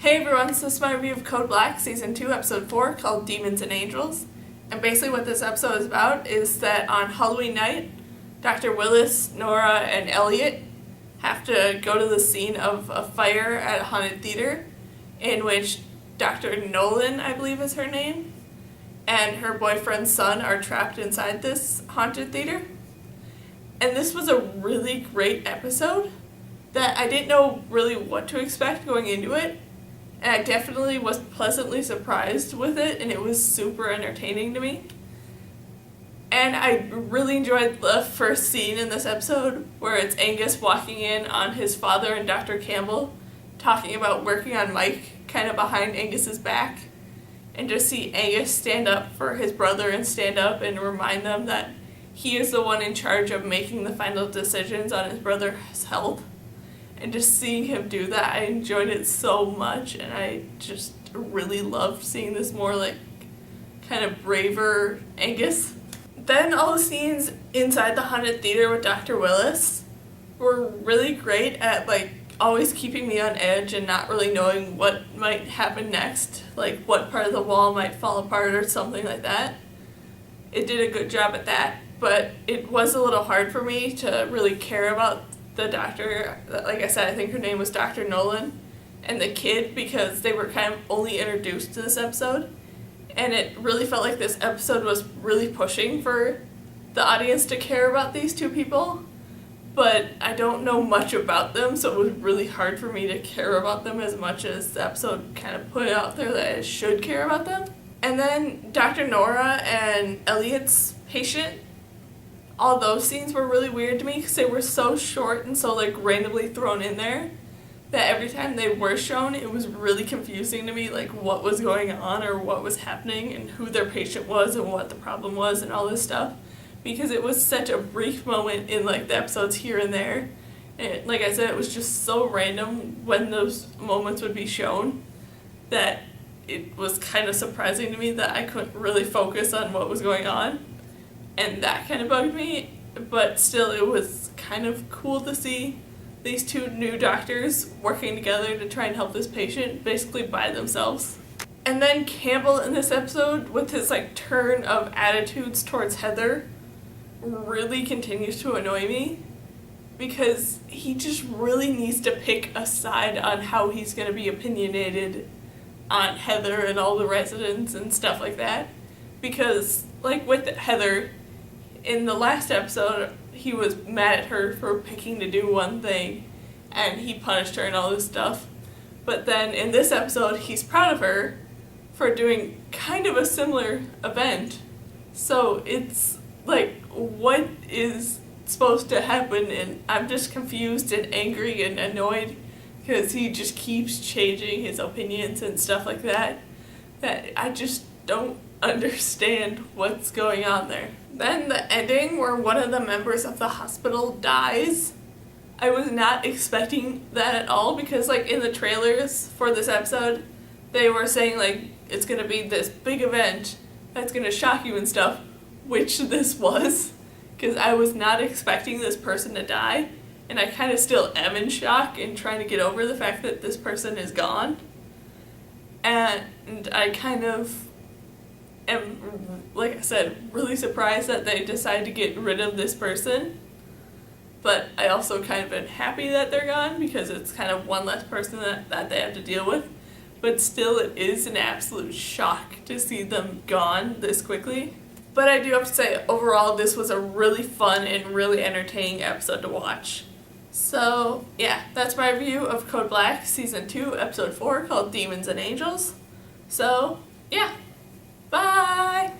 Hey everyone, so this is my review of Code Black Season 2, Episode 4, called Demons and Angels. And basically what this episode is about is that on Halloween night, Dr. Willis, Nora, and Elliot have to go to the scene of a fire at a haunted theater in which Dr. Nolan, I believe is her name, and her boyfriend's son are trapped inside this haunted theater. And this was a really great episode that I didn't know really what to expect going into it. And I definitely was pleasantly surprised with it, and it was super entertaining to me. And I really enjoyed the first scene in this episode where it's Angus walking in on his father and Dr. Campbell talking about working on Mike kind of behind Angus's back, and just see Angus stand up for his brother and stand up and remind them that he is the one in charge of making the final decisions on his brother's health. And just seeing him do that, I enjoyed it so much, and I just really loved seeing this more like kind of braver Angus. Then all the scenes inside the haunted theater with Dr. Willis were really great at like always keeping me on edge and not really knowing what might happen next, like what part of the wall might fall apart or something like that. It did a good job at that, but it was a little hard for me to really care about the doctor. Like I said, I think her name was Dr. Nolan, and the kid, because they were kind of only introduced to this episode, and it really felt like this episode was really pushing for the audience to care about these two people, but I don't know much about them, so it was really hard for me to care about them as much as the episode kind of put out there that I should care about them. And then Dr. Nora and Elliot's patient, all those scenes were really weird to me because they were so short and so like randomly thrown in there that every time they were shown it was really confusing to me, like what was going on or what was happening and who their patient was and what the problem was and all this stuff, because it was such a brief moment in like the episodes here and there. And like I said, it was just so random when those moments would be shown that it was kind of surprising to me that I couldn't really focus on what was going on. And that kind of bugged me, but still it was kind of cool to see these two new doctors working together to try and help this patient basically by themselves. And then Campbell in this episode, with his like turn of attitudes towards Heather, really continues to annoy me because he just really needs to pick a side on how he's going to be opinionated on Heather and all the residents and stuff like that. Because like with Heather, in the last episode, he was mad at her for picking to do one thing, and he punished her and all this stuff. But then in this episode, he's proud of her for doing kind of a similar event. So it's like, what is supposed to happen? And I'm just confused and angry and annoyed because he just keeps changing his opinions and stuff like that I just don't understand what's going on there. Then the ending where one of the members of the hospital dies, I was not expecting that at all, because like in the trailers for this episode they were saying like it's gonna be this big event that's gonna shock you and stuff, which this was, because I was not expecting this person to die, and I kind of still am in shock and trying to get over the fact that this person is gone. And I kind of am, like I said, really surprised that they decided to get rid of this person. But I also kind of am happy that they're gone, because it's kind of one less person that they have to deal with. But still, it is an absolute shock to see them gone this quickly. But I do have to say, overall, this was a really fun and really entertaining episode to watch. So, yeah, that's my review of Code Black Season 2, Episode 4, called Demons and Angels. So, yeah. Bye!